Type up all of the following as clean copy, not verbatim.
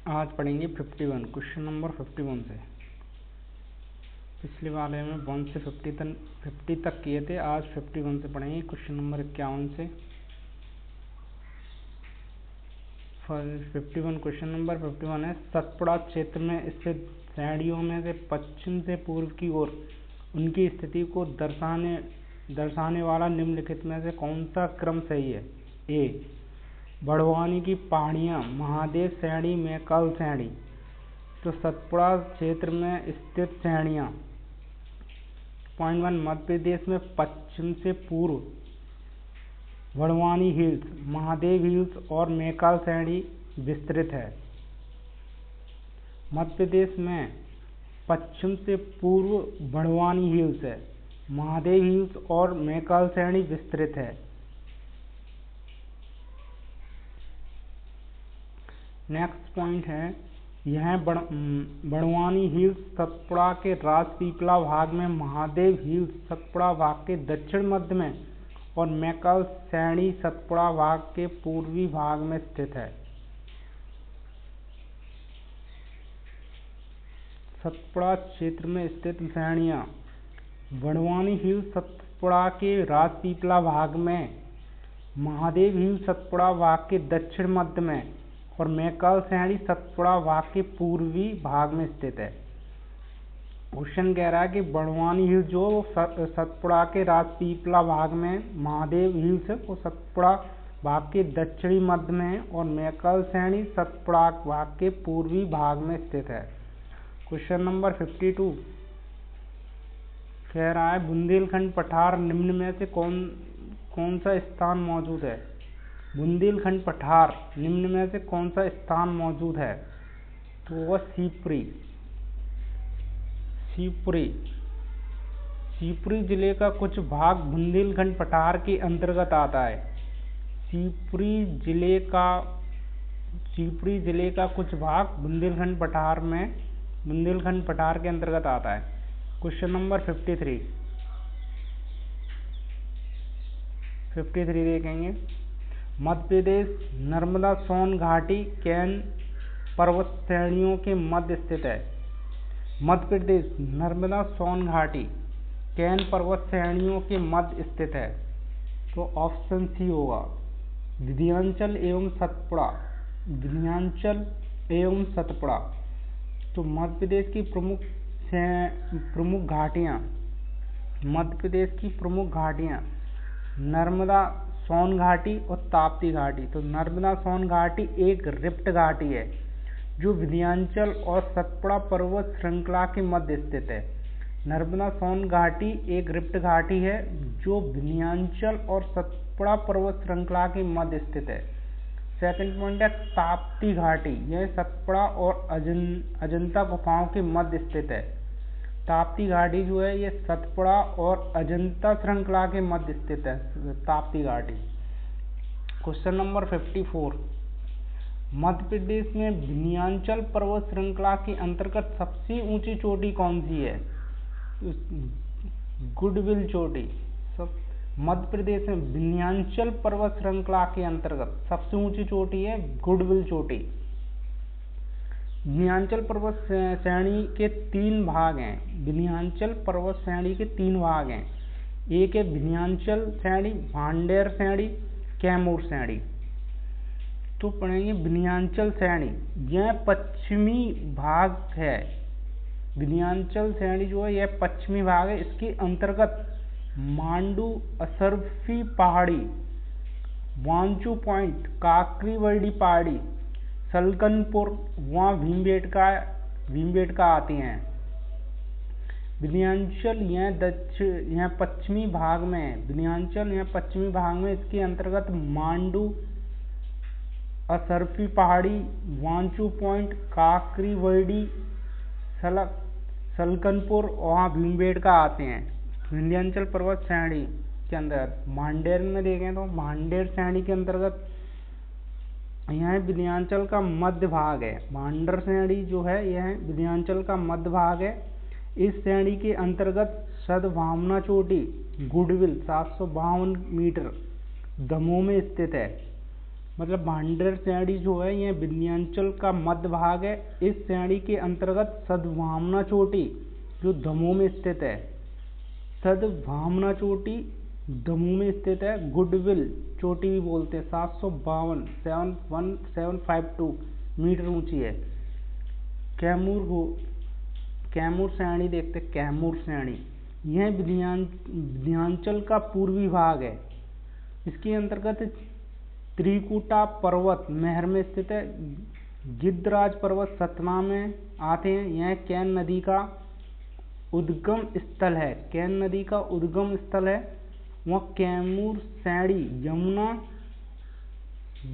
आज पढ़ेंगे 51 question number 51 से। पिछले वाले में 1 से 50 तक किए थे। आज 51 से पढ़ेंगे क्वेश्चन नंबर 51 से। 51 क्वेश्चन नंबर 51 है, सतपुड़ा क्षेत्र में स्थित श्रेणियों में से पश्चिम से पूर्व की ओर उनकी स्थिति को दर्शाने वाला निम्नलिखित में से कौन सा क्रम सही है? ए, बड़वानी की पहाड़ियाँ, महादेव श्रेणी, मैकाल श्रेणी। तो सतपुड़ा क्षेत्र में स्थित श्रेणियाँ। पॉइंट 1, मध्य प्रदेश में पश्चिम से पूर्व बड़वानी हिल्स, महादेव हिल्स और मैकाल श्रेणी विस्तृत है। मध्य प्रदेश में पश्चिम से पूर्व बड़वानी हिल्स है, महादेव हिल्स और मैकाल श्रेणी विस्तृत है। नेक्स्ट पॉइंट है, यह बड़वानी हिल्स सतपुड़ा के राजपीपला भाग में, महादेव हिल्स सतपुड़ा भाग के दक्षिण मध्य में और मैकाल श्रेणी सतपुड़ा भाग के पूर्वी भाग में स्थित है। सतपुड़ा क्षेत्र में स्थित श्रेणियाँ: बड़वानी हिल्स सतपुड़ा के राजपीपला भाग में, महादेव हिल्स सतपुड़ा भाग के दक्षिण मध्य में और मैकाल श्रेणी सतपुड़ा भाग के पूर्वी भाग में स्थित है। क्वेश्चन कह रहा है कि बड़वानी हिल्स जो सतपुड़ा के राजपीपला भाग में, महादेव हिल्स वो सतपुड़ा भाग के दक्षिणी मध्य में और मैकाल श्रेणी सतपुड़ा भाग के पूर्वी भाग में स्थित है। क्वेश्चन नंबर 52 कह रहा है, बुंदेलखंड पठार निम्न में से कौन सा स्थान मौजूद है? बुंदेलखंड पठार निम्न में से कौन सा स्थान मौजूद है? तो वह शिवपुरी जिले का कुछ भाग बुंदेलखंड पठार के अंतर्गत आता है। शिवपुरी जिले का कुछ भाग बुंदेलखंड पठार के अंतर्गत आता है। क्वेश्चन नंबर 53 देखेंगे। मध्य प्रदेश नर्मदा सोन घाटी कैन पर्वत श्रेणियों के मध्य स्थित है। मध्य प्रदेश नर्मदा सोन घाटी कैन पर्वत श्रेणियों के मध्य स्थित है। तो ऑप्शन सी होगा, विंध्याचल एवं सतपुड़ा। तो मध्य प्रदेश की प्रमुख घाटियाँ नर्मदा सोन घाटी और ताप्ती घाटी। तो नर्मदा सोन घाटी एक रिफ्ट घाटी है जो विंध्याचल और सतपुड़ा पर्वत श्रृंखला के मध्य स्थित है। नर्मदा सोन घाटी एक रिफ्ट घाटी है जो विंध्याचल और सतपुड़ा पर्वत श्रृंखला के मध्य स्थित है। सेकंड पॉइंट है, ताप्ती घाटी, यह सतपुड़ा और अजंता गुफाओं के मध्य स्थित है। ताप्ती घाटी जो है ये सतपुड़ा और अजंता श्रृंखला के मध्य स्थित है, ताप्ती घाटी। क्वेश्चन नंबर 54, मध्य प्रदेश में विंध्याचल पर्वत श्रृंखला के अंतर्गत सबसे ऊंची चोटी कौन सी है? गुडविल चोटी। मध्य प्रदेश में विंध्याचल पर्वत श्रृंखला के अंतर्गत सबसे ऊंची चोटी है गुडविल चोटी। विंध्याचल पर्वत श्रेणी के 3 भाग हैं। विंध्याचल पर्वत श्रेणी के 3 भाग हैं। एक है विंध्याचल श्रेणी, भांडेर श्रेणी, कैमूर श्रेणी। तो पढ़ेंगे विंध्याचल श्रेणी, यह पश्चिमी भाग है। विंध्याचल श्रेणी जो है यह पश्चिमी भाग है। इसके अंतर्गत मांडू, असरफी पहाड़ी, वांचू पॉइंट, काकरीवर्डी पहाड़ी, सलकनपुर, वहाँ भीमबेटका आती हैं। विंध्याचल यह पश्चिमी भाग में है। विंध्याचल यह पश्चिमी भाग में, इसके अंतर्गत मांडू, असरफी पहाड़ी, वांचू पॉइंट, काकरीवर्डी, सलकनपुर वहाँ भीमबेटका आते हैं। विंध्याचल पर्वत श्रेणी के अंतर्गत भांडेर में देखें तो भांडेर श्रेणी के अंतर्गत यह विंध्याचल का मध्य भाग है। भांडर श्रेणी जो है यह विंध्याचल का मध्य भाग है। इस श्रेणी के अंतर्गत सद्भावना चोटी गुडविल 752 मीटर दमोह में स्थित है। मतलब भांडेर श्रेणी जो है यह विंध्याचल का मध्य भाग है। इस श्रेणी के अंतर्गत सद्भावना चोटी जो दमोह में स्थित है, सद्भावना चोटी दमोह में स्थित है। गुडविल चोटी भी बोलते हैं, 752 मीटर ऊंची है। कैमूर श्रेणी देखते हैं। कैमूर श्रेणी यह विंध्याचल का पूर्वी भाग है। इसके अंतर्गत त्रिकुटा पर्वत मेहर में स्थित है। गिद्धराज पर्वत सतना में आते हैं। यह केन नदी का उद्गम स्थल है। केन नदी का उद्गम स्थल है। वह कैमूर श्रेणी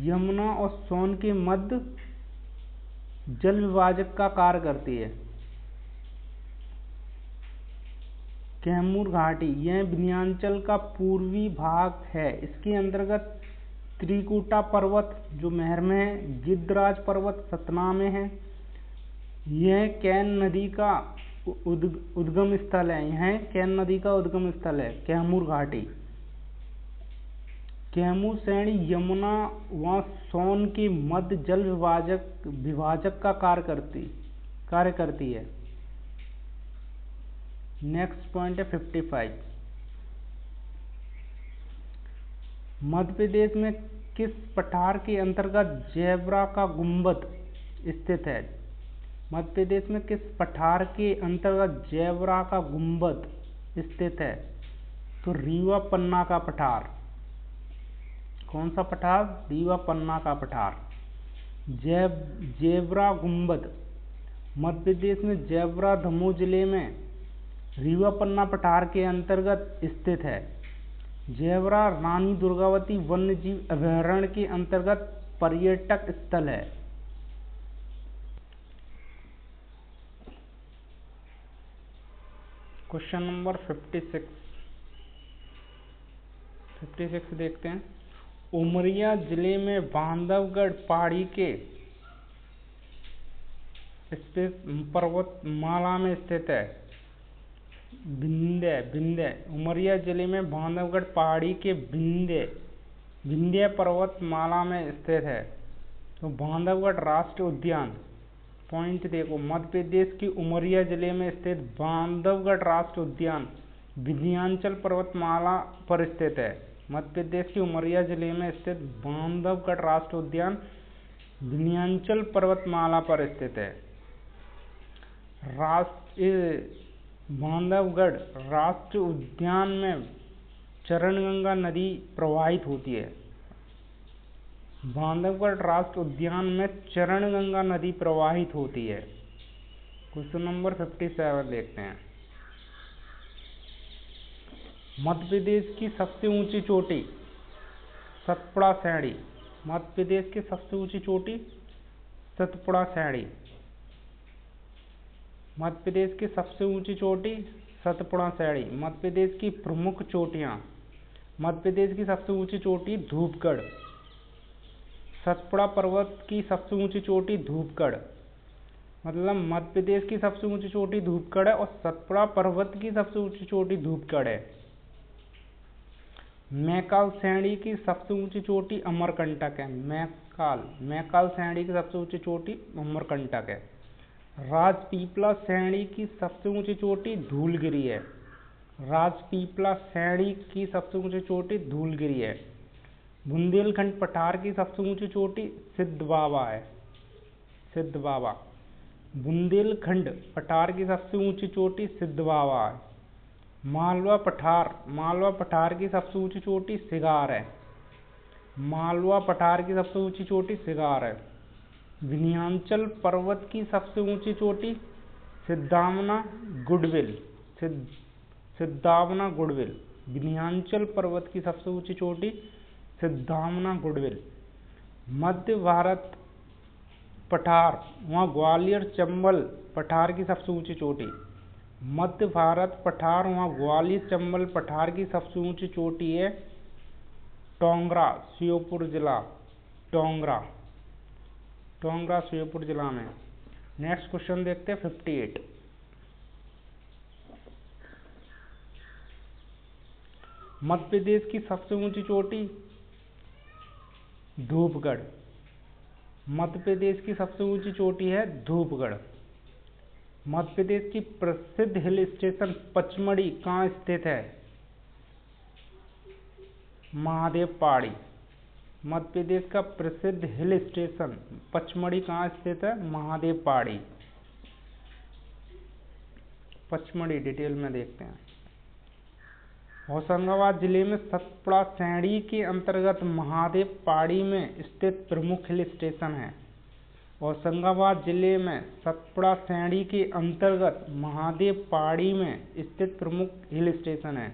यमुना और सोन के मध्य जल विभाजक का कार्य करती है। कैमूर घाटी यह विंध्याचल का पूर्वी भाग है। इसके अंतर्गत त्रिकुटा पर्वत जो मेहर में है, गिद्धराज पर्वत सतना में है। यह केन नदी का उद्गम स्थल है। यह केन नदी का उद्गम स्थल है कैमूर घाटी। कैमूर श्रेणी यमुना व सोन के मध्य जल विभाजक का कार्य करती है। नेक्स्ट पॉइंट है 55। मध्य प्रदेश में किस पठार के अंतर्गत जेवरा का गुंबद स्थित है? मध्य प्रदेश में किस पठार के अंतर्गत जेवरा का गुंबद स्थित है? तो रीवा पन्ना का पठार। कौन सा पठार? रीवा पन्ना का पठार। जेवरा गुंबद मध्य प्रदेश में जेवरा दमोह जिले में रीवा पन्ना पठार के अंतर्गत स्थित है। जेवरा रानी दुर्गावती वन्यजीव अभयारण्य के अंतर्गत पर्यटक स्थल है। क्वेश्चन नंबर 56 देखते हैं। उमरिया जिले में बांधवगढ़ पहाड़ी के पर्वतमाला में स्थित है। विंध्य उमरिया जिले में बांधवगढ़ पहाड़ी के विंध्य पर्वतमाला में स्थित है। तो बांधवगढ़ राष्ट्रीय उद्यान, पॉइंट देखो, मध्य प्रदेश के उमरिया जिले में स्थित बांधवगढ़ राष्ट्रीय उद्यान विंध्याचल पर्वतमाला पर स्थित है। मध्य प्रदेश के उमरिया जिले में स्थित बांधवगढ़ राष्ट्रीय उद्यान विंध्याचल पर्वतमाला पर स्थित है। बांधवगढ़ राष्ट्रीय उद्यान में चरणगंगा नदी प्रवाहित होती है। बांधवगढ़ राष्ट्रीय उद्यान में चरणगंगा नदी प्रवाहित होती है। क्वेश्चन नंबर 57 देखते हैं। मध्य प्रदेश की सबसे ऊंची चोटी सतपुड़ा श्रेणी। मध्य प्रदेश की सबसे ऊंची चोटी सतपुड़ा श्रेणी। मध्य प्रदेश की सबसे ऊंची चोटी सतपुड़ा श्रेणी। मध्य प्रदेश की प्रमुख चोटियां। मध्य प्रदेश की सबसे ऊंची चोटी धूपगढ़। सतपुड़ा पर्वत की सबसे ऊंची चोटी धूपगढ़, मतलब मध्य प्रदेश की सबसे ऊंची चोटी धूपगढ़ है और सतपुड़ा पर्वत की सबसे ऊंची चोटी धूपगढ़ है। मैकाल श्रेणी की सबसे ऊंची चोटी अमरकंटक है। मैकाल श्रेणी की सबसे ऊंची चोटी अमरकंटक है। राजपीपला श्रेणी की सबसे ऊंची चोटी धूलगिरी है। राजपीपला श्रेणी की सबसे ऊंची चोटी धूलगिरी है। बुंदेलखंड पठार की सबसे ऊंची चोटी सिद्धबाबा है। सिद्धबाबा। बुंदेलखंड पठार की सबसे ऊंची चोटी सिद्धबाबा है। मालवा पठार की सबसे ऊंची चोटी सिगार है। मालवा पठार की सबसे ऊंची चोटी सिगार है। विंध्याचल पर्वत की सबसे ऊंची चोटी सिद्धावना गुडविल। सिद्धावना गुडविल। विंध्याचल पर्वत की सबसे ऊंची चोटी सिद्धावना गुडविल। मध्य भारत पठार वहाँ ग्वालियर चंबल पठार की सबसे ऊंची चोटी। मध्य भारत पठार वहाँ ग्वालियर चंबल पठार की सबसे ऊंची चोटी है टोंगरा, श्योपुर जिला। टोंगरा श्योपुर जिला में। नेक्स्ट क्वेश्चन देखते हैं 58। मध्य प्रदेश की सबसे ऊंची चोटी धूपगढ़। मध्य प्रदेश की सबसे ऊंची चोटी है धूपगढ़। मध्य प्रदेश की प्रसिद्ध हिल स्टेशन पचमढ़ी कहाँ स्थित है? महादेव पहाड़ी। मध्य प्रदेश का प्रसिद्ध हिल स्टेशन पचमढ़ी कहाँ स्थित है? महादेव पहाड़ी। पचमढ़ी डिटेल में देखते हैं। होशंगाबाद जिले में सतपुड़ा सैंडी के अंतर्गत महादेव पहाड़ी में स्थित प्रमुख हिल स्टेशन है। होशंगाबाद जिले में सतपुड़ा सैंडी के अंतर्गत महादेव पहाड़ी में स्थित प्रमुख हिल स्टेशन है।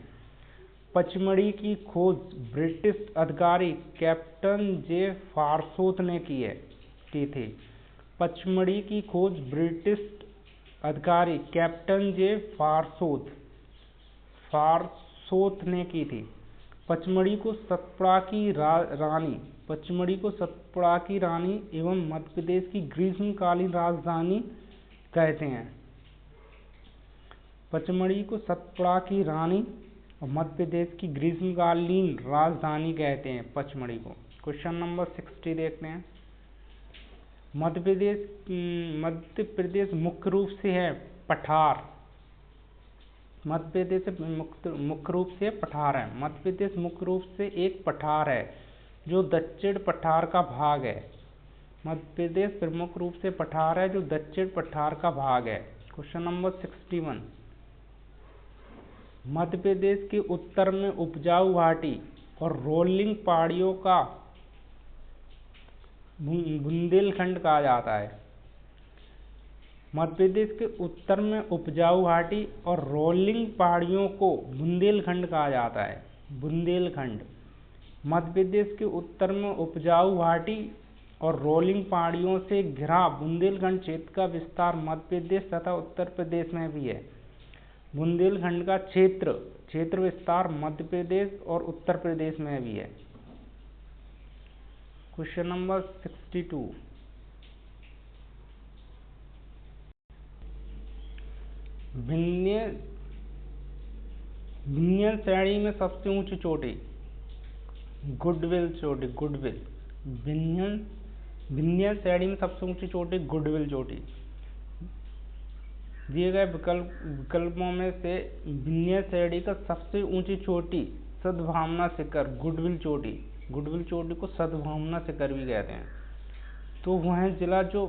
पचमढ़ी की खोज ब्रिटिश अधिकारी कैप्टन जे फारसोत ने की थी। पचमढ़ी की खोज ब्रिटिश अधिकारी कैप्टन जे फारसोत ने की थी। पचमढ़ी को सतपुड़ा की रानी एवं मध्य प्रदेश की ग्रीष्मकालीन राजधानी कहते हैं। पचमढ़ी को सतपुड़ा की रानी और मध्य प्रदेश की ग्रीष्मकालीन राजधानी कहते हैं पचमढ़ी को। क्वेश्चन नंबर 60 देखते हैं। मध्य प्रदेश मुख्य रूप से है पठार। मध्य प्रदेश मुख्य रूप से पठार है। मध्य प्रदेश मुख्य रूप से एक पठार है जो दक्षिण पठार का भाग है। मध्य प्रदेश प्रमुख रूप से पठार है जो दक्षिण पठार का भाग है। Question number 61। मध्य प्रदेश के उत्तर में उपजाऊ घाटी और रोलिंग पहाड़ियों का बुंदेलखंड कहा जाता है। मध्य प्रदेश के उत्तर में उपजाऊ घाटी और रोलिंग पहाड़ियों को बुंदेलखंड कहा जाता है। बुंदेलखंड। मध्य प्रदेश के उत्तर में उपजाऊ घाटी और रोलिंग पहाड़ियों से घिरा बुंदेलखंड क्षेत्र का विस्तार मध्य प्रदेश तथा उत्तर प्रदेश में भी है। बुंदेलखंड का क्षेत्र विस्तार मध्य प्रदेश और उत्तर प्रदेश में भी है। Question number 62। विंध्य श्रेणी में सबसे ऊंची चोटी गुडविल चोटी। विंध्य श्रेणी में सबसे ऊंची चोटी गुडविल चोटी। दिए गए विकल्पों में से विंध्य श्रेणी का सबसे ऊंची चोटी सद्भावना शिखर गुडविल चोटी को सद्भावना शिखर भी कहते हैं। तो वह जिला जो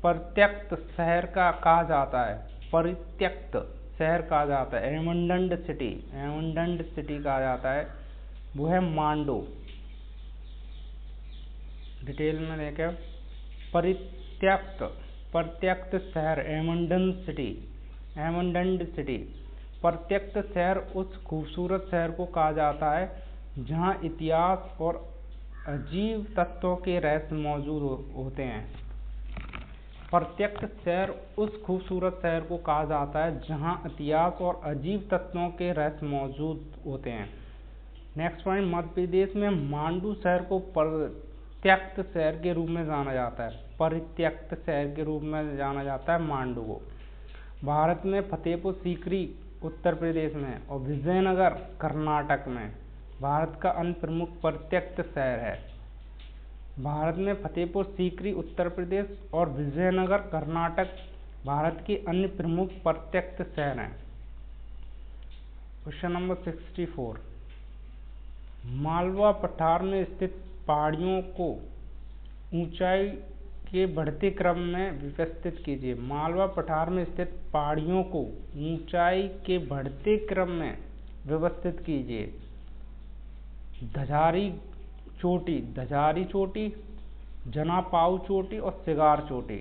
परित्यक्त शहर का कहा जाता है, परित्यक्त शहर कहा जाता है, एबंडन्ड सिटी कहा जाता है, वो है मांडो। डिटेल में देखें। परित्यक्त शहर एबंडन्ड सिटी। परित्यक्त शहर उस खूबसूरत शहर को कहा जाता है जहाँ इतिहास और अजीब तत्वों के रहस्य मौजूद होते हैं। परित्यक्त शहर उस खूबसूरत शहर को कहा जाता है जहाँ इतिहास और अजीब तत्वों के रहस्य मौजूद होते हैं। Next point. मध्य प्रदेश में मांडू शहर को परित्यक्त शहर के रूप में जाना जाता है। परित्यक्त शहर के रूप में जाना जाता है मांडू को। भारत में फतेहपुर सीकरी उत्तर प्रदेश में और विजयनगर कर्नाटक में भारत का अन्य प्रमुख परित्यक्त शहर है। भारत में फतेहपुर सीकरी उत्तर प्रदेश और विजयनगर कर्नाटक भारत के अन्य प्रमुख परित्यक्त शहर हैं। Question number 64। मालवा पठार में स्थित पहाड़ियों को ऊंचाई के बढ़ते क्रम में व्यवस्थित कीजिए। मालवा पठार में स्थित पहाड़ियों को ऊंचाई के बढ़ते क्रम में व्यवस्थित कीजिए। धजारी चोटी, जनापाऊ चोटी और सिगार चोटी।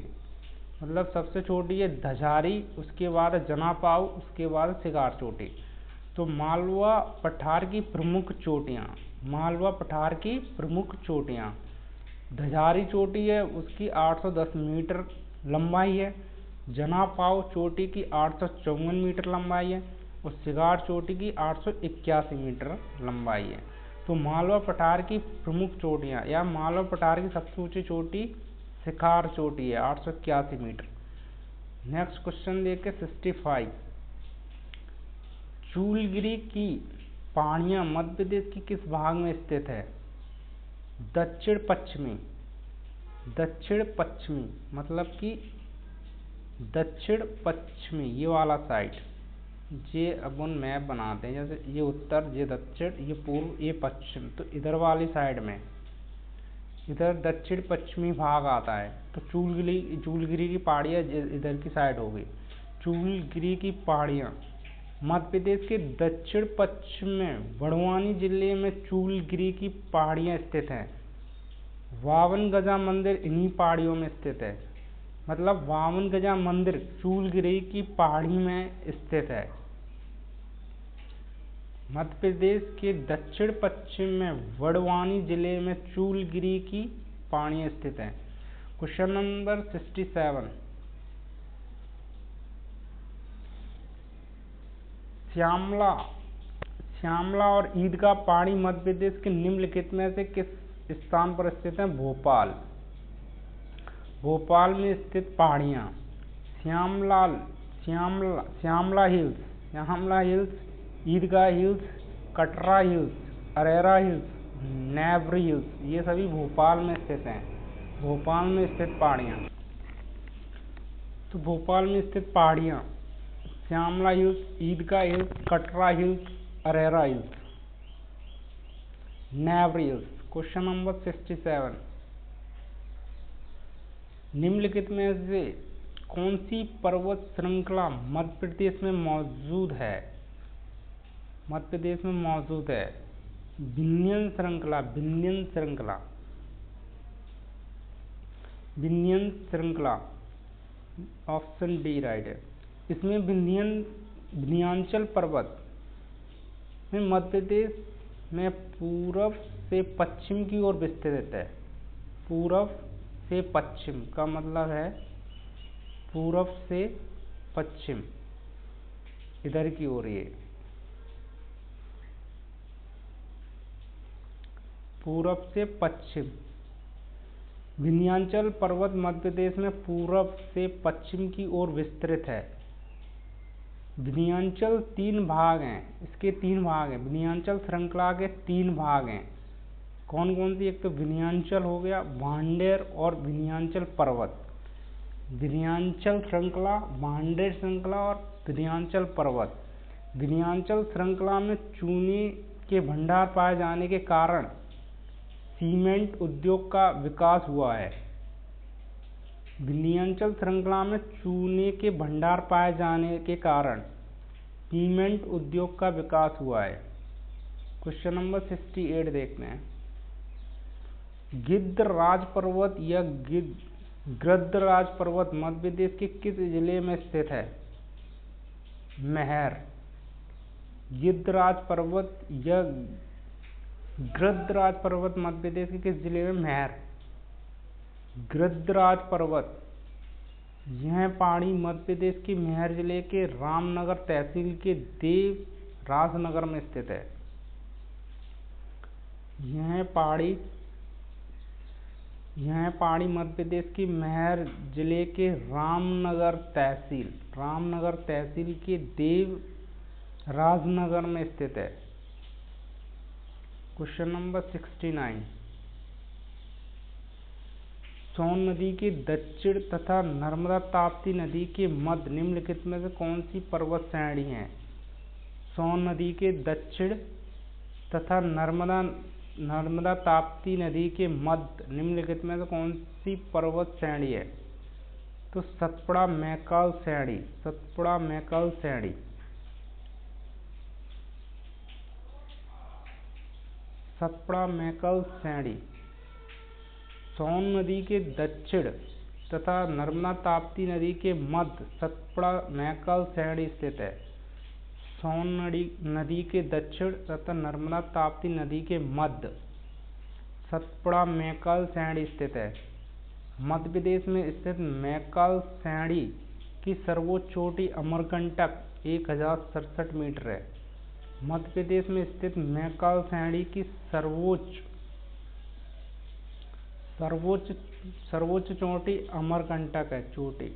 मतलब सबसे छोटी है धजारी, उसके बाद जनापाऊ, उसके बाद सिगार चोटी। तो मालवा पठार की प्रमुख चोटियाँ धजारी चोटी है, उसकी 810 मीटर लंबाई है। जनापाऊ चोटी की 854 मीटर लंबाई है और सिगार चोटी की 881 मीटर लंबाई है। तो मालवा पठार की प्रमुख चोटियाँ या मालवा पठार की सबसे ऊंची चोटी सिगार चोटी है, 881 मीटर। नेक्स्ट क्वेश्चन देखे 65। चूलगिरी की पहाड़ियाँ मध्य प्रदेश की किस भाग में स्थित है? दक्षिण पश्चिमी, दक्षिण पश्चिमी मतलब कि दक्षिण पश्चिमी ये वाला साइड, ये अपन मैप बनाते हैं जैसे ये उत्तर, ये दक्षिण, ये पूर्व, ये पश्चिम, तो इधर वाली साइड में इधर दक्षिण पश्चिमी भाग आता है। तो चूलगिरी की पहाड़ियाँ इधर की साइड हो गई। चूलगिरी की पहाड़ियाँ मध्य प्रदेश के दक्षिण पश्चिम में बड़वानी जिले में चूलगिरी की पहाड़ियाँ स्थित हैं। 52 गजा मंदिर इन्हीं पहाड़ियों में स्थित है, मतलब 52 गजा मंदिर चूलगिरी की पहाड़ी में स्थित है। मध्य प्रदेश के दक्षिण पश्चिम में बड़वानी जिले में चूलगिरी की पहाड़ियाँ स्थित हैं। क्वेश्चन नंबर 67, श्यामला और ईदगाह पहाड़ी मध्य प्रदेश के निम्नलिखित में से किस स्थान पर स्थित है? भोपाल, भोपाल में स्थित पहाड़ियाँ Shyamla hills, Idgah hills, Katara hills, Arera hills, Nevri hills, ये सभी भोपाल में स्थित हैं। भोपाल में स्थित पहाड़ियाँ, तो भोपाल में स्थित पहाड़ियाँ Shyamla hills, Idgah hills, Katara hills, Arera hills, Nevri hills. Question number 67, निम्नलिखित में से कौन सी पर्वत श्रृंखला मध्य प्रदेश में मौजूद है? मध्य प्रदेश में मौजूद है विंध्य श्रृंखला, ऑप्शन डी राइट है। इसमें विंध्याचल पर्वत में मध्य प्रदेश में पूर्व से पश्चिम की ओर विस्तृत है। पूर्व से पश्चिम का मतलब है पूर्व से पश्चिम, इधर की ओर, ये पूरब से पश्चिम। विंध्याचल पर्वत मध्य प्रदेश में पूरब से पश्चिम की ओर विस्तृत है। विंध्याचल 3 भाग हैं, इसके 3 भाग हैं। विंध्याचल श्रृंखला के 3 भाग हैं। कौन कौन सी? एक तो विंध्याचल हो गया, भांडेर और विंध्याचल पर्वत। विंध्याचल श्रृंखला, भांडेर श्रृंखला और विंध्याचल पर्वत। विंध्याचल श्रृंखला में चूने के भंडार पाए जाने के कारण सीमेंट उद्योग का विकास हुआ है। विंध्याचल श्रृंखला में चूने के भंडार पाए जाने के कारण सीमेंट उद्योग का विकास हुआ है। क्वेश्चन नंबर 68 देखते हैं। गिद्धराज पर्वत या गृद्धराज पर्वत मध्य प्रदेश के किस जिले में स्थित है? महर। गिद्धराज पर्वत या गृद्धराज पर्वत मध्य प्रदेश के किस जिले में? महर। गृद्धराज पर्वत, यह पहाड़ी मध्य प्रदेश के महर जिले के रामनगर तहसील के देव राजनगर में स्थित है। यह पहाड़ी मध्य प्रदेश के महर जिले के रामनगर तहसील के देव राजनगर में स्थित है। क्वेश्चन नंबर 69, सोन नदी के दक्षिण तथा नर्मदा ताप्ती नदी के मध्य निम्नलिखित में से कौन सी पर्वत श्रेणी है? सोन नदी के दक्षिण तथा नर्मदा ताप्ती नदी के मध्य निम्नलिखित में से कौन सी पर्वत श्रेणी है? तो सतपुड़ा मैकाल श्रेणी। सोन नदी के दक्षिण तथा नर्मदा ताप्ती नदी के मध्य सतपुड़ा मैकाल श्रेणी स्थित है। सोन नदी के दक्षिण तथा नर्मदा ताप्ती नदी के मध्य सतपुड़ा मैकाल श्रेणी स्थित है। मध्य प्रदेश में स्थित मैकाल श्रेणी की सर्वोच्च चोटी अमरकंटक 1067 मीटर है। मध्य प्रदेश में स्थित मैकाल श्रेणी की सर्वोच्च चोटी अमरकंटक है, चोटी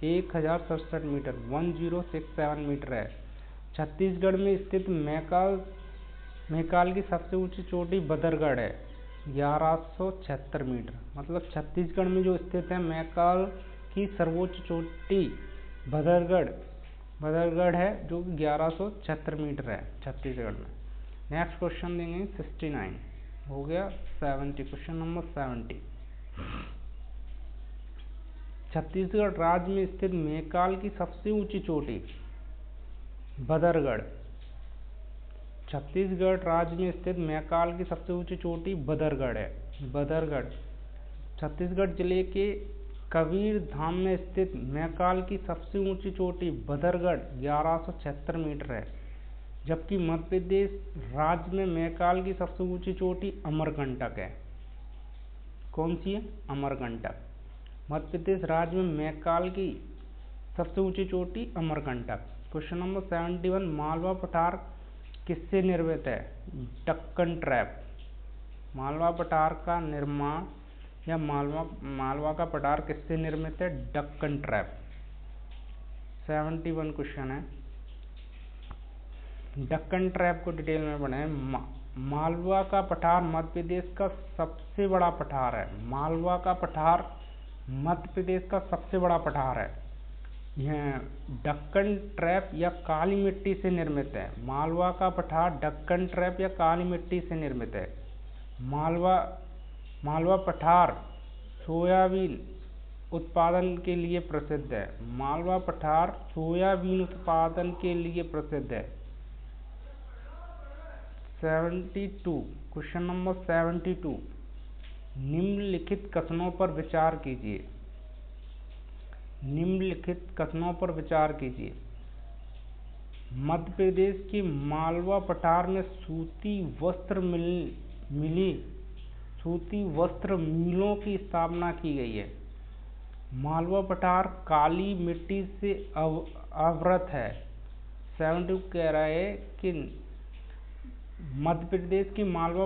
1067 मीटर 1067 मीटर है। छत्तीसगढ़ में स्थित मैकाल की सबसे ऊंची चोटी बदरगढ़ है, 1176 मीटर। मतलब छत्तीसगढ़ में जो स्थित है मैकाल की सर्वोच्च चोटी भदरगढ़ है, जो 1176 मीटर है छत्तीसगढ़ में। नेक्स्ट क्वेश्चन देंगे 69, हो गया 70। क्वेश्चन नंबर 70, छत्तीसगढ़ राज्य में स्थित मैकाल की सबसे ऊंची चोटी भदरगढ़। छत्तीसगढ़ राज्य में स्थित मैकाल की सबसे ऊंची चोटी भदरगढ़ है। भदरगढ़ छत्तीसगढ़ जिले के कबीर धाम में स्थित मैकाल की सबसे ऊंची चोटी भदरगढ़ 1176 मीटर है। जबकि मध्य प्रदेश राज्य में मैकाल की सबसे ऊंची चोटी अमरकंटक है। कौन सी है? अमरकंटक। मध्य प्रदेश राज्य में मैकाल की सबसे ऊंची चोटी अमरकंटक। क्वेश्चन नंबर 71, मालवा पठार किससे निर्मित है? डक्कन ट्रैप। मालवा पठार का निर्माण या मालवा का पठार किससे निर्मित है? डक्कन ट्रैप। 71 क्वेश्चन है, डक्कन ट्रैप को डिटेल में पढ़ें। मालवा का पठार मध्य प्रदेश का सबसे बड़ा पठार है। मालवा का पठार मध्य प्रदेश का सबसे बड़ा पठार है। यह डक्कन ट्रैप या काली मिट्टी से निर्मित है। मालवा का पठार डक्कन ट्रैप या काली मिट्टी से निर्मित है। मालवा पठार सोयाबीन उत्पादन के लिए प्रसिद्ध है। मालवा पठार सोयाबीन उत्पादन के लिए प्रसिद्ध है। 72 क्वेश्चन नंबर 72, निम्नलिखित कथनों पर विचार कीजिए। निम्नलिखित कथनों पर विचार कीजिए। मध्य प्रदेश के मालवा पठार में सूती वस्त्र मिलों की स्थापना की गई है। मालवा पठार काली मिट्टी से आवृत है। 72 कह रहा है कि मध्य प्रदेश के मालवा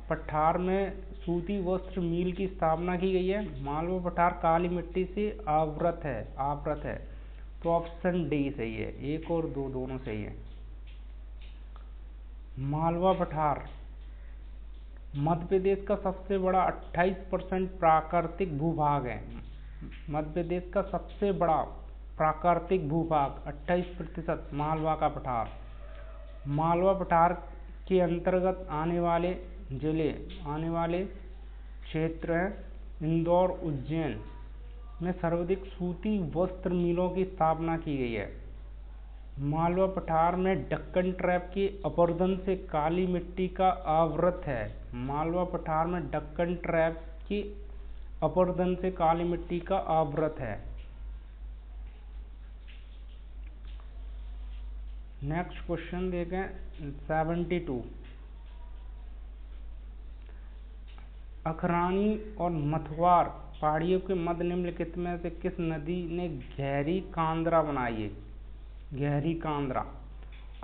पठार में सूती वस्त्र मिल की स्थापना की गई है। मालवा पठार काली मिट्टी से आवृत है। तो ऑप्शन डी सही है। 1 और 2 दोनों सही है। मालवा पठार मध्य प्रदेश का सबसे बड़ा 28% प्राकृतिक भूभाग है। मध्य प्रदेश का सबसे बड़ा प्राकृतिक भूभाग 28% मालवा का पठार। मालवा पठार के अंतर्गत आने वाले क्षेत्र हैं इंदौर, उज्जैन में सर्वाधिक सूती वस्त्र मिलों की स्थापना की गई है। मालवा पठार में डक्कन ट्रैप के अपरदन से काली मिट्टी का आवृत है। मालवा पठार में डक्कन ट्रैप के अपरदन से काली मिट्टी का आवृत है। नेक्स्ट क्वेश्चन देखें 72, अखरानी और मथुवार पहाड़ियों के मध्य निम्नलिखित में से किस नदी ने गहरी कांद्रा बनाई है? गहरी कांद्रा।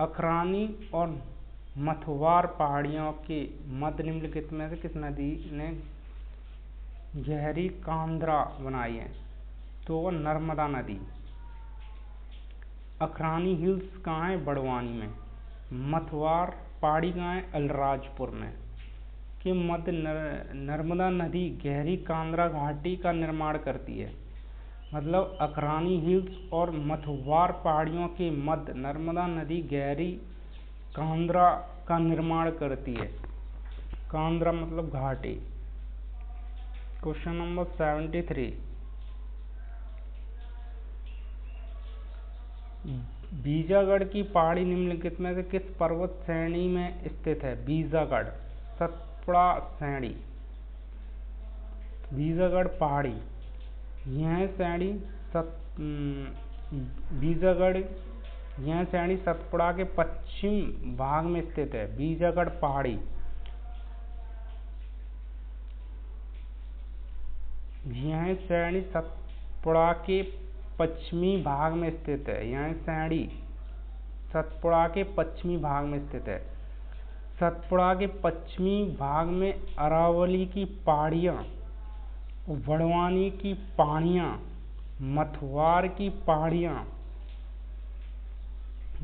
अखरानी और मथुवार पहाड़ियों के मध्य निम्नलिखित में से किस नदी ने गहरी कांद्रा बनाई है? तो वो नर्मदा नदी। अखरानी हिल्स कहाँ है? बड़वानी में। मथुवार पहाड़ी कहाँ है? अलीराजपुर में। के मध्य नर्मदा नदी गहरी कांद्रा घाटी का निर्माण करती है। मतलब अखरानी हिल्स और मथुवार पहाड़ियों के मध्य नर्मदा नदी गहरी कांद्रा का निर्माण करती है। कांद्रा मतलब घाटी। क्वेश्चन नंबर 73, बीजागढ़ की पहाड़ी निम्नलिखित में से किस पर्वत श्रेणी में स्थित है? बीजागढ़ सतपुड़ा श्रेणी। बीजागढ़ पहाड़ी यह श्रेणी सतपुड़ा के पश्चिम भाग में स्थित है। बीजागढ़ पहाड़ी यह श्रेणी सतपुड़ा के पश्चिमी भाग में स्थित है। यह श्रेणी सतपुड़ा के पश्चिमी भाग में स्थित है। सतपुड़ा के पश्चिमी भाग में अरावली की पहाड़ियाँ, बड़वानी की पहाड़ियाँ, मथुवार की पहाड़ियाँ,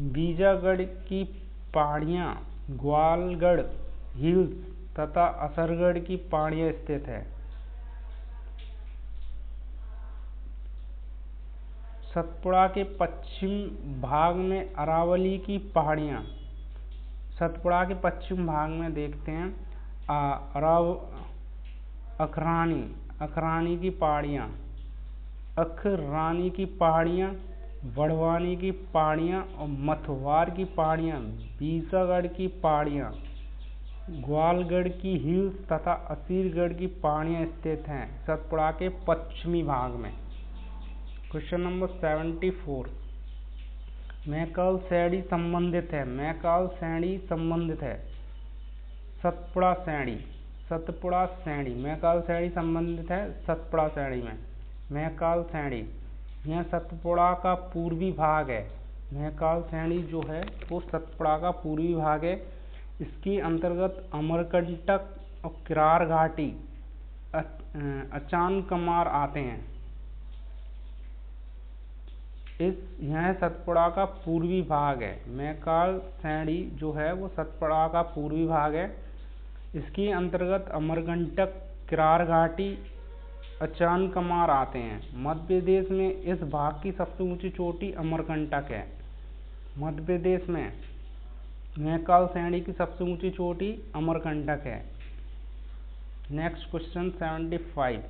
बीजागढ़ की पहाड़ियाँ, ग्वालगढ़ हिल्स तथा असरगढ़ की पहाड़ियाँ स्थित है। सतपुड़ा के पश्चिम भाग में अरावली की पहाड़ियाँ। सतपुड़ा के पश्चिम भाग में देखते हैं अखरानी की पहाड़ियाँ, अखरानी की पहाड़ियाँ, बड़वानी की पहाड़ियाँ और मथवार की पहाड़ियाँ, बीसागढ़ की पहाड़ियाँ, ग्वालगढ़ की हिल्स तथा असीरगढ़ की पहाड़ियाँ स्थित हैं सतपुड़ा के पश्चिमी भाग में। क्वेश्चन नंबर 74, मैकाल सैंडी संबंधित है। मैकाल सैंडी संबंधित है सतपुड़ा सैंडी। मैकाल सैंडी संबंधित है सतपुड़ा सैंडी में। मैकाल सैंडी यह सतपुड़ा का पूर्वी भाग है। मैकाल सैंडी जो है वो सतपुड़ा का पूर्वी भाग है। इसके अंतर्गत अमरकंटक और किरार घाटी, अचानकमार आते हैं। यह सतपुड़ा का पूर्वी भाग है। मैकाल सैंडी जो है वो सतपुड़ा का पूर्वी भाग है। इसके अंतर्गत अमरकंटक, किरार घाटी, अचानकमार आते हैं। मध्य प्रदेश में इस भाग की सबसे ऊंची चोटी अमरकंटक है। मध्य प्रदेश में मैकाल सैंडी की सबसे ऊंची चोटी अमरकंटक है। नेक्स्ट क्वेश्चन 75,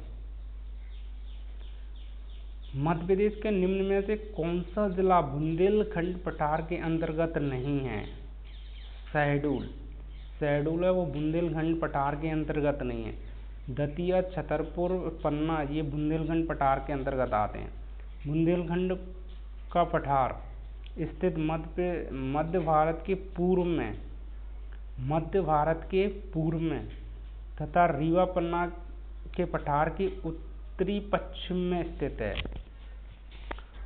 मध्य प्रदेश के निम्न में से कौन सा जिला बुंदेलखंड पठार के अंतर्गत नहीं है? शहडोल है वो बुंदेलखंड पठार के अंतर्गत नहीं है। दतिया, छतरपुर, पन्ना ये बुंदेलखंड पठार के अंतर्गत आते हैं। बुंदेलखंड का पठार स्थित मध्य भारत के पूर्व में तथा रीवा पन्ना के पठार के उत्तरी पश्चिम में स्थित है।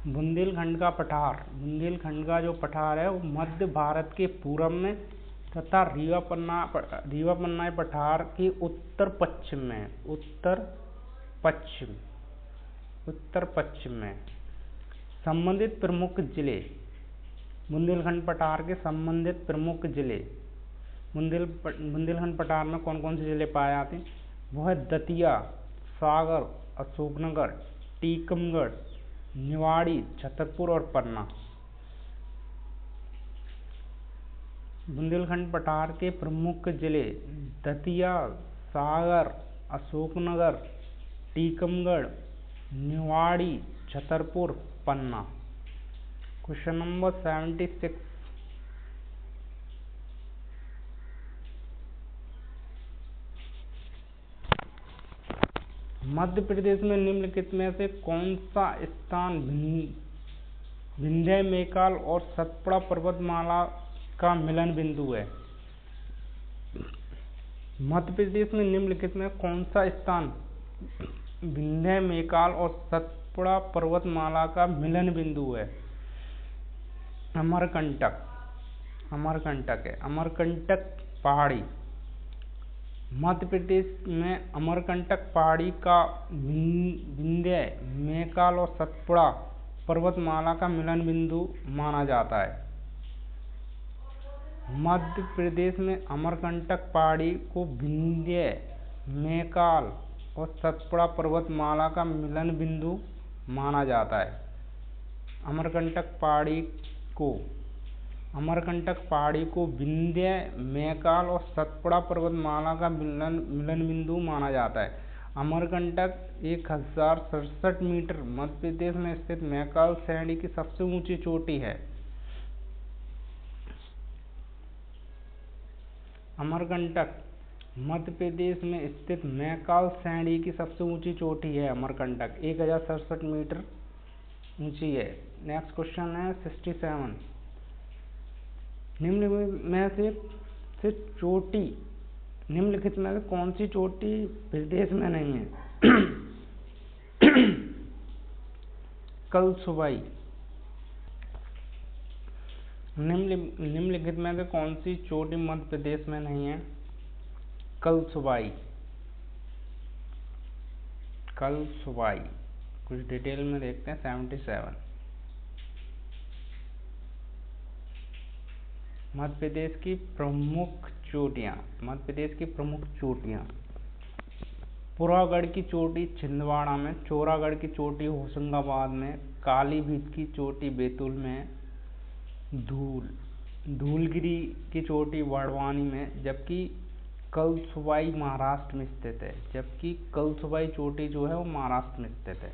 बुंदेलखंड का जो पठार है वो मध्य भारत के पूर्व में तथा रीवा पन्ना पठार के उत्तर पश्चिम में। उत्तर पश्चिम में। संबंधित प्रमुख जिले, बुंदेलखंड पठार के संबंधित प्रमुख जिले। बुंदेलखंड पठार में कौन कौन से जिले पाए जाते हैं? वो है दतिया, सागर, अशोकनगर, टीकमगढ़, निवाड़ी, छतरपुर और पन्ना। बुंदेलखंड पठार के प्रमुख जिले दतिया, सागर, अशोकनगर, टीकमगढ़, निवाड़ी, छतरपुर, पन्ना। क्वेश्चन नंबर 76, मध्य प्रदेश में निम्नलिखित में से कौन सा स्थान विंध्य, मैकाल और सतपुड़ा पर्वतमाला का मिलन बिंदु है? मध्य प्रदेश में निम्नलिखित में कौन सा स्थान विंध्य, मैकाल और सतपुड़ा पर्वतमाला का मिलन बिंदु है? अमरकंटक है। अमरकंटक पहाड़ी मध्य प्रदेश में अमरकंटक पहाड़ी का विंध्य, मैकाल और सतपुड़ा पर्वतमाला का मिलन बिंदु माना जाता है। मध्य प्रदेश में अमरकंटक पहाड़ी को विंध्य, मैकाल और सतपुड़ा पर्वतमाला का मिलन बिंदु माना जाता है। अमरकंटक पहाड़ी को विंध्य, मैकाल और सतपुड़ा पर्वतमाला का मिलन बिंदु माना जाता है। अमरकंटक 1067 मीटर मध्य प्रदेश में स्थित मैकाल सैंडी की सबसे ऊंची चोटी है। अमरकंटक मध्य प्रदेश में स्थित मैकाल सैंडी की सबसे ऊंची चोटी है। अमरकंटक 1067 मीटर ऊंची है। नेक्स्ट क्वेश्चन है 67, निम्नलिखित में से कौन सी चोटी प्रदेश में नहीं है? कलसुबाई। निम्नलिखित में से कौन सी चोटी मध्य प्रदेश में नहीं है? कलसुबाई। कुछ डिटेल में देखते हैं। 77, मध्य प्रदेश की प्रमुख चोटियाँ, मध्य प्रदेश की प्रमुख चोटियाँ। पुरागढ़ की चोटी छिंदवाड़ा में, चौरागढ़ की चोटी होशंगाबाद में, कालीभीत की चोटी बैतूल में, धूलगिरी की चोटी बड़वानी में, जबकि कलसुबाई महाराष्ट्र में स्थित है। जबकि कलसुबाई चोटी जो है वो महाराष्ट्र में स्थित है।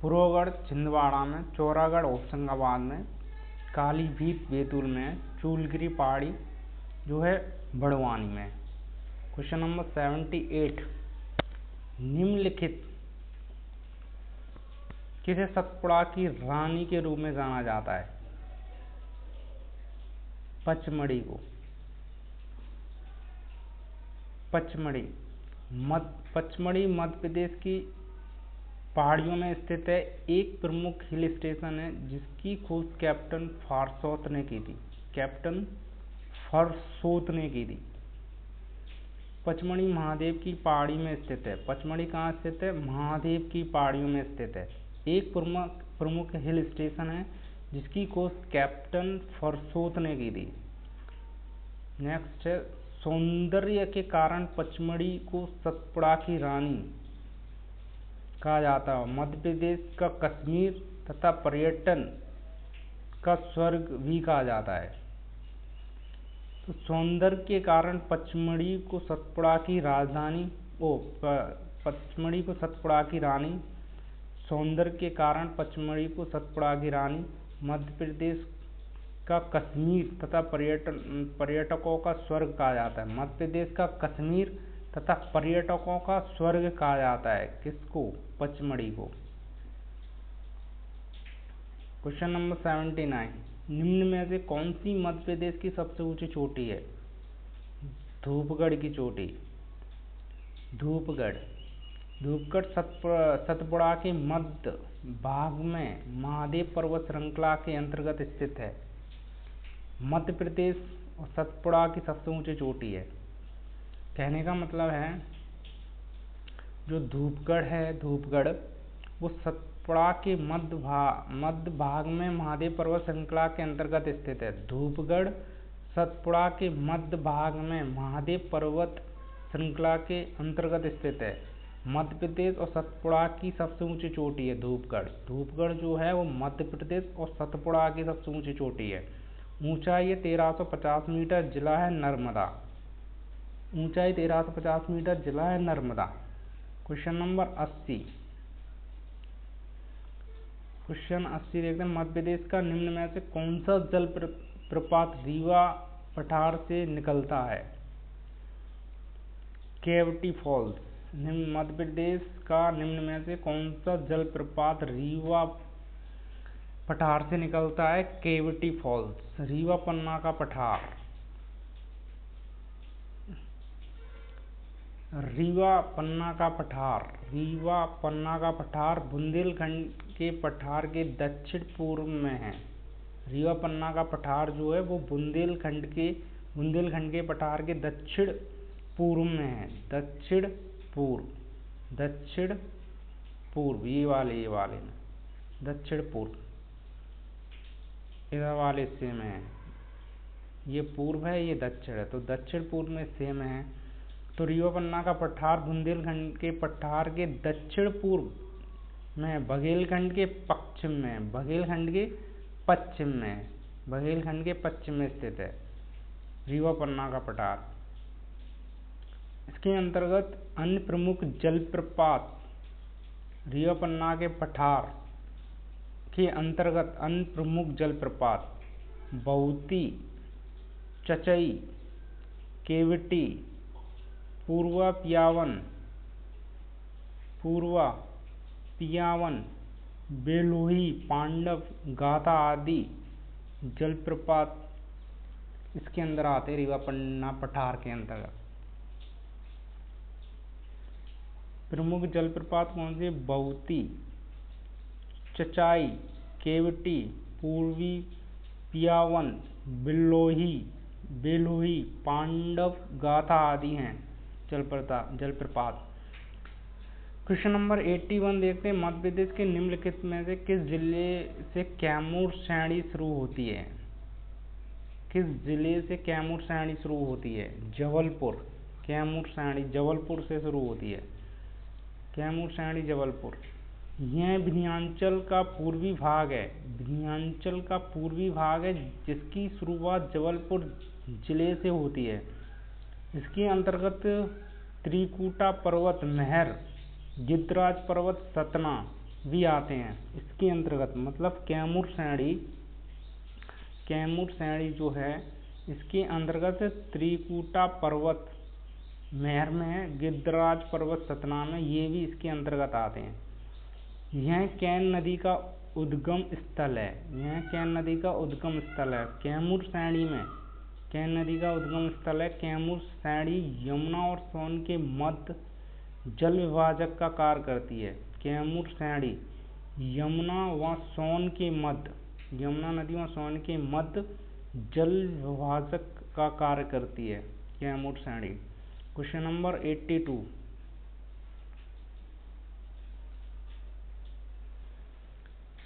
पुरागढ़ छिंदवाड़ा में, चौरागढ़ होशंगाबाद में, कालीभीत बैतूल में, चूलगिरी पहाड़ी जो है बड़वानी में। क्वेश्चन नंबर 78, निम्नलिखित किसे सतपुड़ा की रानी के रूप में जाना जाता है? पचमढ़ी को। पचमढ़ी मध्य प्रदेश की पहाड़ियों में स्थित है। एक प्रमुख हिल स्टेशन है जिसकी खोज कैप्टन फॉरसोत ने की थी। पचमढ़ी महादेव की पहाड़ी में स्थित है। पचमढ़ी कहाँ स्थित है? महादेव की पहाड़ियों में स्थित है। एक प्रमुख हिल स्टेशन है जिसकी खोज कैप्टन फॉरसोत ने की थी। नेक्स्ट है, सौंदर्य के कारण पचमढ़ी को सतपुड़ा की रानी कहा जाता है। मध्य प्रदेश का कश्मीर तथा पर्यटन का स्वर्ग भी कहा जाता है। तो सौंदर्य के कारण पचमढ़ी को सतपुड़ा की रानी, सौंदर्य के कारण पचमढ़ी को सतपुड़ा की रानी, मध्य प्रदेश का कश्मीर तथा पर्यटकों का स्वर्ग कहा जाता है। मध्य प्रदेश का कश्मीर तथा पर्यटकों का स्वर्ग कहा जाता है। किसको? पचमढ़ी को। क्वेश्चन नंबर 79, निम्न में से कौन सी मध्य प्रदेश की सबसे ऊंची चोटी है? धूपगढ़ की चोटी। धूपगढ़ सतपुड़ा के मध्य भाग में महादेव पर्वत श्रृंखला के अंतर्गत स्थित है। मध्य प्रदेश और सतपुड़ा की सबसे ऊंची चोटी है। कहने का मतलब है जो धूपगढ़ वो सतपुड़ा के मध्य भाग में महादेव पर्वत श्रृंखला के अंतर्गत स्थित है। धूपगढ़ सतपुड़ा के मध्य भाग में महादेव पर्वत श्रृंखला के अंतर्गत स्थित है। मध्य प्रदेश और सतपुड़ा की सबसे ऊंची चोटी है धूपगढ़ जो है वो मध्य प्रदेश और सतपुड़ा की सबसे ऊंची चोटी है। ऊंचाई है 1350 मीटर, जिला है नर्मदा। ऊंचाई 1350 मीटर, जिला है नर्मदा। क्वेश्चन नंबर 80, देखते हैं। मध्य प्रदेश का निम्न में से कौन सा जल प्रपात रीवा पठार से निकलता है? केवटी फॉल्स। मध्य प्रदेश का निम्न में से कौन सा जल प्रपात रीवा पठार से निकलता है? केवटी फॉल्स। रीवा पन्ना का पठार बुंदेलखंड के पठार के दक्षिण पूर्व में है। रीवा पन्ना का पठार जो है वो बुंदेलखंड के पठार के दक्षिण पूर्व में है। दक्षिण पूर्व ये वाले में दक्षिण पूर्व इधर वाले हिस्से में है। ये पूर्व है, ये दक्षिण है, तो दक्षिण पूर्व में हिस्से में है। तो रीवा पन्ना का पठार बुंदेलखंड के पठार के दक्षिण पूर्व में, बघेलखंड के पश्चिम में स्थित है रीवा पन्ना का पठार। इसके अंतर्गत अन्य प्रमुख जलप्रपात रीवा पन्ना के पठार के अंतर्गत अन्य प्रमुख जलप्रपात बहुती, चचई, केवटी, पूर्वा पियावन, बेलोही, पांडव, गाथा आदि जलप्रपात इसके अंदर आते हैं रीवा पन्ना पठार के अंतर्गत। प्रमुख जलप्रपात कौन से? बहुती, चचाई, केवटी, पूर्वी पियावन, बेलोही, पांडव, गाथा आदि हैं जलप्रपात। क्वेश्चन नंबर 81 देखते हैं। मध्य प्रदेश के निम्नलिखित में से किस जिले से कैमूर श्रेणी शुरू होती है? किस जिले से कैमूर श्रेणी शुरू होती है? जबलपुर। कैमूर श्रेणी जबलपुर से शुरू होती है। कैमूर श्रेणी जबलपुर। यह विंध्याचल का पूर्वी भाग है। विंध्याचल का पूर्वी भाग है जिसकी शुरुआत जबलपुर जिले से होती है। इसके अंतर्गत त्रिकुटा पर्वत, महर, गिद्धराज पर्वत, सतना भी आते हैं इसके अंतर्गत। मतलब कैमूर श्रेणी जो है इसके अंतर्गत त्रिकुटा पर्वत महर में है, गिद्धराज पर्वत सतना में, ये भी इसके अंतर्गत आते हैं। यह कैन नदी का उद्गम स्थल है। यह कैन नदी का उद्गम स्थल है कैमूर श्रेणी में। कैन नदी का उद्गम स्थल है कैमूर श्रेणी यमुना और सोन के मध्य जल विभाजक का कार्य करती है। कैमूर श्रेणी यमुना व सोन के मध्य, यमुना नदी व सोन के मध्य जल विभाजक का कार्य करती है कैमूर श्रेणी। Question number 82।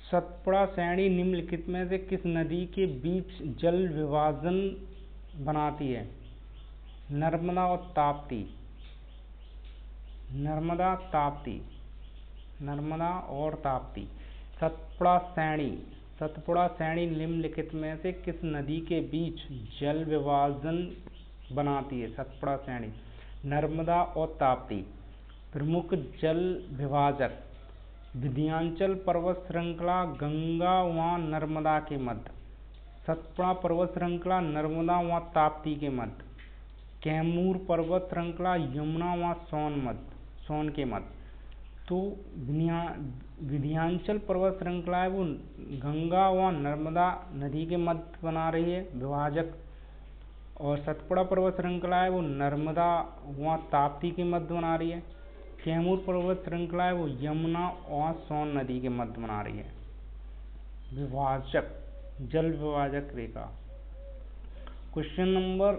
सतपुड़ा श्रेणी निम्नलिखित में से किस नदी के बीच जल विभाजन बनाती है? नर्मदा और ताप्ती। नर्मदा और ताप्ती। सतपुड़ा श्रेणी निम्नलिखित में से किस नदी के बीच जल विभाजन बनाती है? सतपुड़ा श्रेणी नर्मदा और ताप्ती। प्रमुख जल विभाजक विंध्याचल पर्वत श्रृंखला गंगा व नर्मदा के मध्य, सतपुड़ा पर्वत श्रृंखला नर्मदा व ताप्ती के मध्य, कैमूर पर्वत श्रृंखला यमुना व सोन के मध्य। तो विंध्याचल पर्वत श्रृंखला है वो गंगा व नर्मदा नदी के मध्य बना रही है विभाजक, और सतपुड़ा पर्वत श्रृंखला है वो नर्मदा व ताप्ती के मध्य बना रही है। कैमूर पर्वत श्रृंखला है वो यमुना और सोन नदी के मध्य बना रही है विभाजक, जल विभाजक रेखा। Question number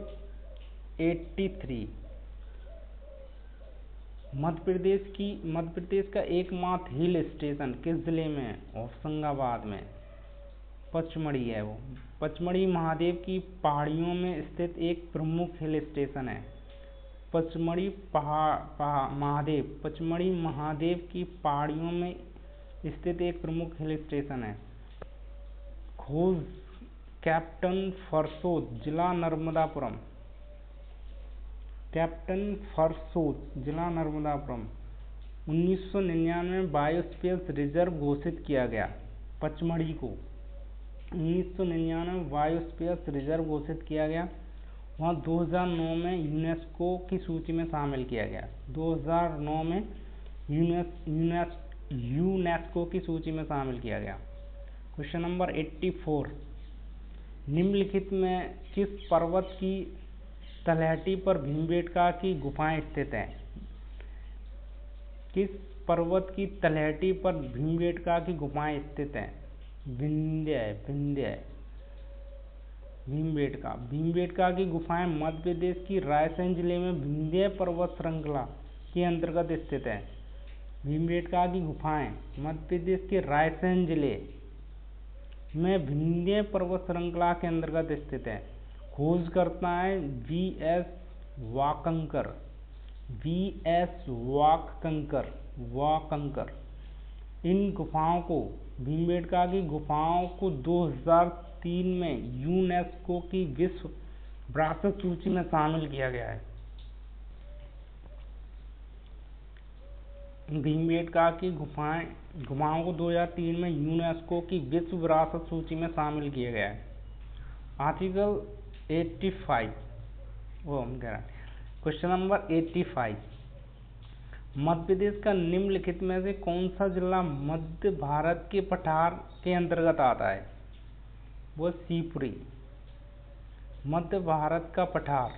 83। मध्य प्रदेश का एकमात्र हिल स्टेशन किस जिले में है? होशंगाबाद में। पचमढ़ी है वो। पचमढ़ी महादेव की पहाड़ियों में स्थित एक प्रमुख हिल स्टेशन है। पचमढ़ी महादेव की पहाड़ियों में स्थित एक प्रमुख हिल स्टेशन है। खोज कैप्टन फरसोत जिला नर्मदापुरम। कैप्टन फरसोत जिला नर्मदापुरम 1999 बायोस्फीयर रिजर्व घोषित किया गया। पचमढ़ी को 1999 बायोस्फीयर रिजर्व घोषित किया गया। वहाँ 2009 में यूनेस्को की सूची में शामिल किया गया। 2009 में यूनेस्को की सूची में शामिल किया गया। Question number 84। निम्नलिखित में किस पर्वत की तलहटी पर भीमबेटका की गुफाएं स्थित हैं? किस पर्वत की तलहटी पर भीमबेटका की गुफाएं स्थित हैं? भीमबेटका की गुफाएं मध्य प्रदेश की रायसेन जिले में विंध्य पर्वत श्रृंखला के अंतर्गत स्थित है। भीमबेटका की गुफाएं मध्य प्रदेश के रायसेन जिले में विंध्य पर्वत श्रृंखला के अंतर्गत स्थित है। खोजकर्ता है वी.एस. वाकंकर। इन गुफाओं को भीमबेटका की गुफाओं को 2003 में यूनेस्को की विश्व विरासत सूची में शामिल किया गया है। भीमबेटका की गुफाओं को 2003 में यूनेस्को की विश्व विरासत सूची में शामिल किया गया है। Article 85। Question number 85। Madhya Pradesh का निम्नलिखित में से कौन सा जिला मध्य भारत के पठार के अंतर्गत आता है? वो शिवपुरी। मध्य भारत का पठार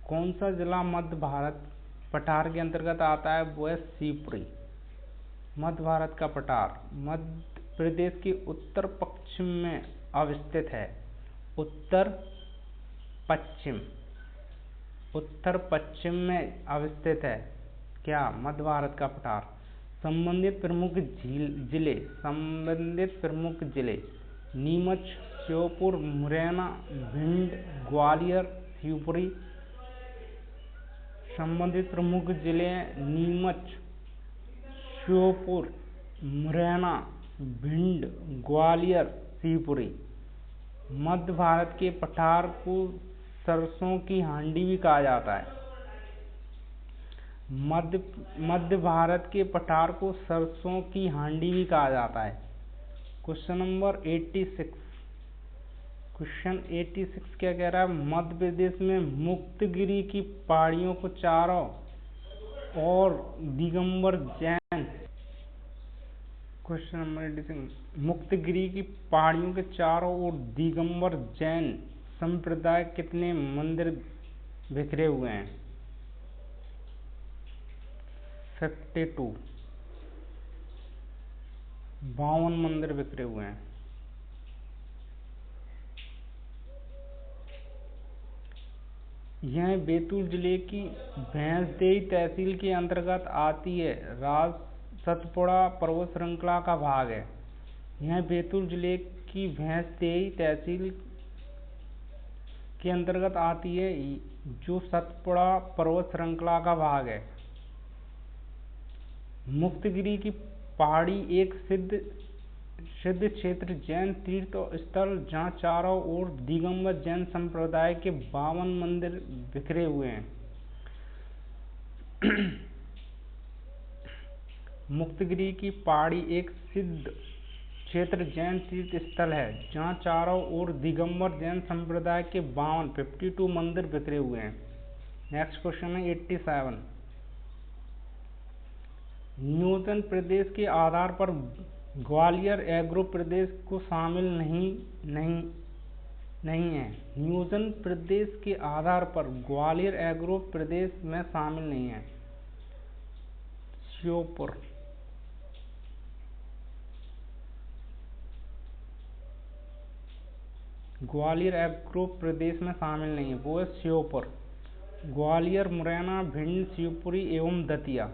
कौन सा जिला मध्य भारत पठार के अंतर्गत आता है? वो है शिवपुरी। मध्य भारत का पठार मध्य प्रदेश के उत्तर पश्चिम में अवस्थित है। उत्तर पश्चिम में अवस्थित है क्या? मध्य भारत का पठार। संबंधित प्रमुख जिले नीमच, श्योपुर, मुरैना, भिंड, ग्वालियर, शिवपुरी। संबंधित प्रमुख जिले हैं नीमच, श्योपुर, मुरैना, भिंड, ग्वालियर, शिवपुरी। मध्य भारत के पठार को सरसों की हांडी भी कहा जाता है। मध्य भारत के पठार को सरसों की हांडी भी कहा जाता है। Question number 86। क्वेश्चन 86 क्या कह रहा है? मध्य प्रदेश में मुक्तगिरी की पहाड़ियों को चारों और दिगंबर जैन। Question number 86। मुक्तगिरी की पहाड़ियों के चारों ओर दिगंबर जैन संप्रदाय कितने मंदिर बिखरे हुए हैं? 52 52 मंदिर बिखरे हुए हैं। यह बैतूल जिले की भैंसदेही तहसील के अंतर्गत आती है। राज सतपुड़ा पर्वत श्रृंखला का भाग है। यह बैतूल जिले की भैंसदेही तहसील के अंतर्गत आती है, जो सतपुड़ा पर्वत श्रृंखला का भाग है। मुक्तगिरी की पहाड़ी एक सिद्ध क्षेत्र जैन तीर्थ स्थल जहाँ चारों ओर दिगंबर जैन संप्रदाय के 52 मंदिर बिखरे हुए हैं। मुक्तगिरी की पहाड़ी एक सिद्ध क्षेत्र जैन तीर्थ स्थल है जहाँ चारों ओर दिगंबर जैन संप्रदाय के 52 मंदिर बिखरे हुए हैं। नेक्स्ट क्वेश्चन है 87। नियोजन प्रदेश के आधार पर ग्वालियर एग्रो प्रदेश को शामिल नहीं है। नियोजन प्रदेश के आधार पर ग्वालियर एग्रो प्रदेश में शामिल नहीं है। श्योपुर। ग्वालियर एग्रो प्रदेश में शामिल नहीं है, वो है श्योपुर। ग्वालियर, मुरैना, भिंड, शिवपुरी एवं दतिया।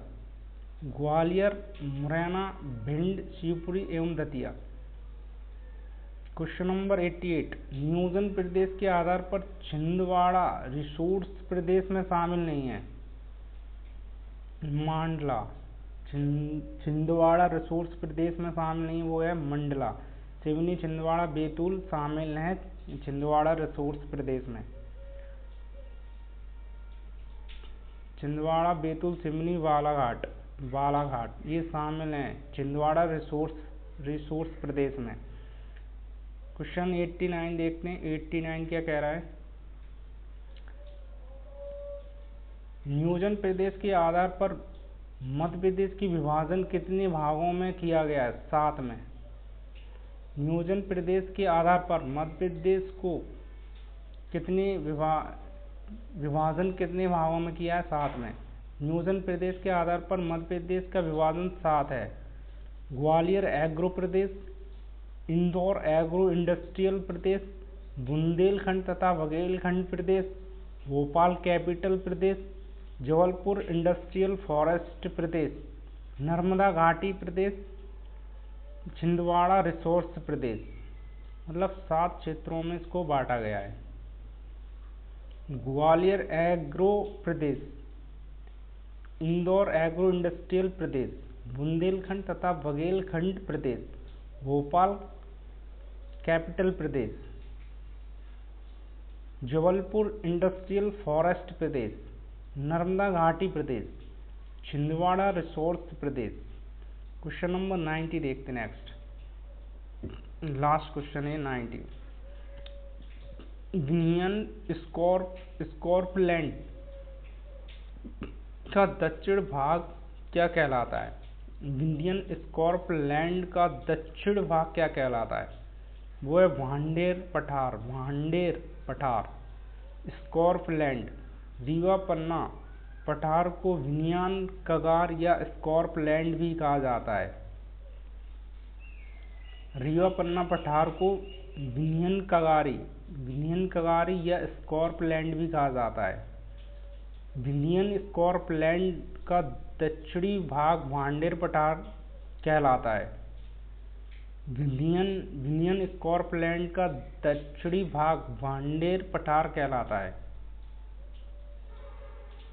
ग्वालियर, मुरैना, भिंड, शिवपुरी एवं दतिया। Question number 88। नियोजन प्रदेश के आधार पर छिंदवाड़ा रिसोर्स प्रदेश में शामिल नहीं है। मंडला। छिंदवाड़ा रिसोर्स प्रदेश में शामिल नहीं, वो है मंडला। सिवनी, छिंदवाड़ा, बैतूल शामिल है छिंदवाड़ा रिसोर्स प्रदेश में। छिंदवाड़ा, बैतूल, सिवनी, बालाघाट ये शामिल हैं छिंदवाड़ा रिसोर्स प्रदेश में। क्वेश्चन 89 देखते हैं। 89 क्या कह रहा है? नियोजन प्रदेश के आधार पर मध्य प्रदेश की विभाजन कितने भागों में किया गया है? 7 में। नियोजन प्रदेश के आधार पर मध्य प्रदेश को विभाजन कितने भागों में किया है? 7 में। नियोजन प्रदेश के आधार पर मध्य प्रदेश का विभाजन 7 है। ग्वालियर एग्रो प्रदेश, इंदौर एग्रो इंडस्ट्रियल प्रदेश, बुंदेलखंड तथा बघेलखंड प्रदेश, भोपाल कैपिटल प्रदेश, जबलपुर इंडस्ट्रियल फॉरेस्ट प्रदेश, नर्मदा घाटी प्रदेश, छिंदवाड़ा रिसोर्स प्रदेश। मतलब 7 क्षेत्रों में इसको बांटा गया है। ग्वालियर एग्रो प्रदेश, इंदौर एग्रो इंडस्ट्रियल प्रदेश, बुंदेलखंड तथा बघेलखंड प्रदेश, भोपाल कैपिटल प्रदेश, जबलपुर इंडस्ट्रियल फॉरेस्ट प्रदेश, नर्मदा घाटी प्रदेश, छिंदवाड़ा रिसोर्स प्रदेश। क्वेश्चन नंबर 90 देखते हैं। नेक्स्ट लास्ट क्वेश्चन है 90। विंध्यन स्कॉर्पलैंड का दक्षिण भाग क्या कहलाता है? विंध्यन स्कॉर्पलैंड का दक्षिण भाग क्या कहलाता है? वो है भांडेर पठार। स्कॉर्पलैंड। रीवा पन्ना पठार को विंध्यान कगार या स्कॉर्पलैंड भी कहा जाता है। रीवा पन्ना पठार को विंध्यन कगारी या स्कॉर्पलैंड भी कहा जाता है। विंध्यन स्कॉर्पलैंड का दक्षिणी भाग भांडेर पठार कहलाता है। विंध्यन स्कॉर्पलैंड का दक्षिणी भाग भांडेर पठार कहलाता है।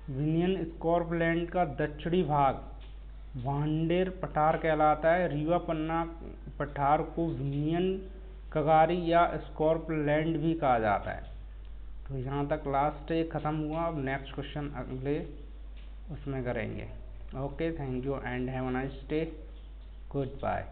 विंध्यन स्कॉर्पलैंड का दक्षिणी भाग भांडेर पठार कहलाता है। रीवा पन्ना पठार को विंध्यन कगारी या स्कॉर्पलैंड भी कहा जाता है। तो यहाँ तक लास्ट एक ख़त्म हुआ। अब नेक्स्ट क्वेश्चन अगले उसमें करेंगे। Okay, thank you and have a nice day. Good bye.